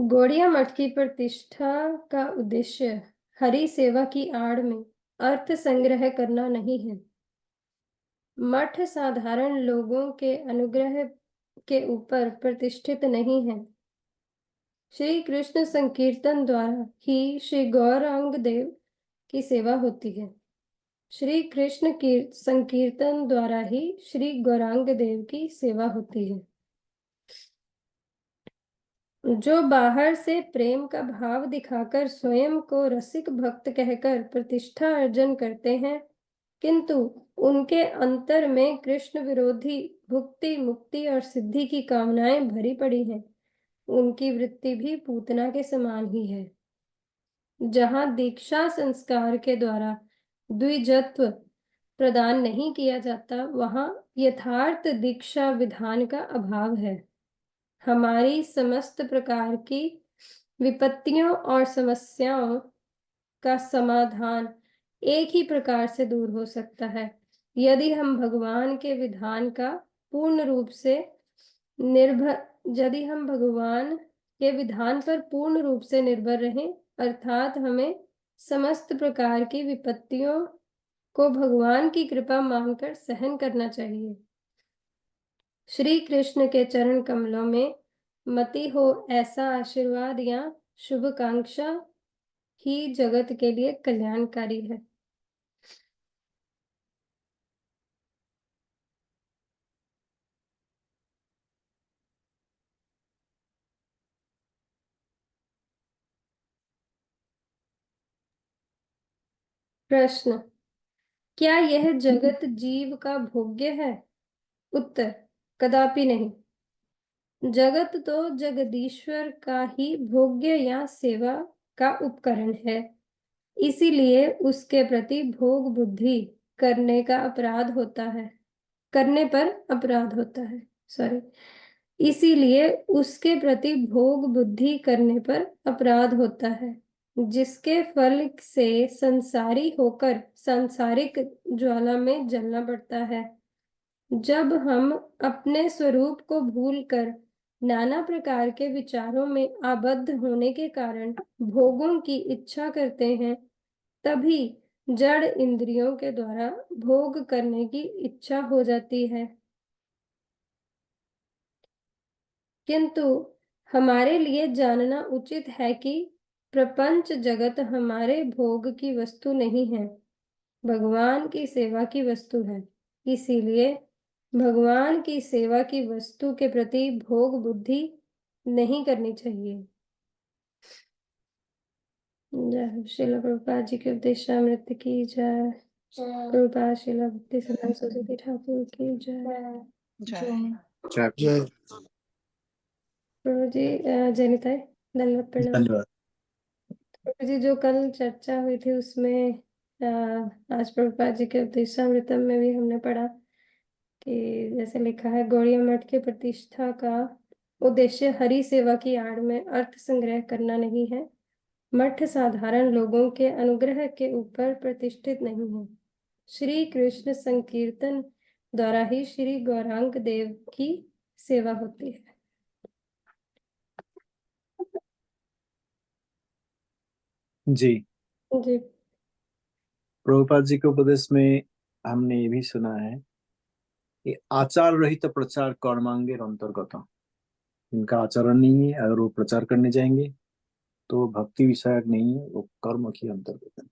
गौड़िया मठ की प्रतिष्ठा का उद्देश्य हरि सेवा की आड़ में अर्थ संग्रह करना नहीं है। मठ साधारण लोगों के अनुग्रह के ऊपर प्रतिष्ठित नहीं है। श्री कृष्ण संकीर्तन द्वारा ही श्री गौरांग देव की सेवा होती है। श्री कृष्ण की संकीर्तन द्वारा ही श्री गौरांग देव की सेवा होती है। जो बाहर से प्रेम का भाव दिखाकर स्वयं को रसिक भक्त कहकर प्रतिष्ठा अर्जन करते हैं, किंतु उनके अंतर में कृष्ण विरोधी भुक्ति मुक्ति और सिद्धि की कामनाएं भरी पड़ी हैं, उनकी वृत्ति भी पूतना के समान ही है। जहां दीक्षा संस्कार के द्वारा द्विजत्व प्रदान नहीं किया जाता, वहां यथार्थ दीक्षा विधान का अभाव है। हमारी समस्त प्रकार की विपत्तियों और समस्याओं का समाधान एक ही प्रकार से दूर हो सकता है, यदि हम भगवान के विधान का पूर्ण रूप से निर्भर यदि हम भगवान के विधान पर पूर्ण रूप से निर्भर रहें, अर्थात हमें समस्त प्रकार की विपत्तियों को भगवान की कृपा मानकर सहन करना चाहिए। श्री कृष्ण के चरण कमलों में मति हो ऐसा आशीर्वाद या शुभकांक्षा ही जगत के लिए कल्याणकारी है। प्रश्न, क्या यह जगत जीव का भोग्य है? उत्तर, कदापि नहीं। जगत तो जगदीश्वर का ही भोग्य या सेवा का उपकरण है, इसीलिए उसके प्रति भोग बुद्धि करने का अपराध होता है करने पर अपराध होता है सॉरी इसीलिए उसके प्रति भोग बुद्धि करने पर अपराध होता है, जिसके फल से संसारी होकर सांसारिक ज्वाला में जलना पड़ता है। जब हम अपने स्वरूप को भूलकर नाना प्रकार के विचारों में आबद्ध होने के कारण भोगों की इच्छा करते हैं, तभी जड़ इंद्रियों के द्वारा भोग करने की इच्छा हो जाती है। किंतु हमारे लिए जानना उचित है कि प्रपंच जगत हमारे भोग की वस्तु नहीं है, भगवान की सेवा की वस्तु है। इसीलिए भगवान की सेवा की वस्तु के प्रति भोग बुद्धि नहीं करनी चाहिए। जय श्रील प्रभुपाद जी के उपदेशामृत की जय। प्रभुपाद श्रील भक्ति सिद्धांत सरस्वती ठाकुर की जय। जय जय। प्रभु जी जयनिताई धन्यवाद प्रणाम। धन्यवाद। प्रभु जी जो कल चर्चा हुई थी उसमें आज प्रभुपाद जी के उपदेशामृतम में भी हमने पढ़ा कि जैसे लिखा है, गौड़िया मठ की प्रतिष्ठा का उद्देश्य हरि सेवा की आड़ में अर्थ संग्रह करना नहीं है। मठ साधारण लोगों के अनुग्रह के ऊपर प्रतिष्ठित नहीं है। श्री कृष्ण संकीर्तन द्वारा ही श्री गौरांग देव की सेवा होती है। जी जी प्रभुपाद जी के उपदेश में हमने ये भी सुना है कि आचार रहित प्रचार कर्मांगेर अंतर्गत। इनका आचरण नहीं है, अगर वो प्रचार करने जाएंगे तो वो भक्ति विषयक नहीं है, वो कर्म के अंतर्गत है।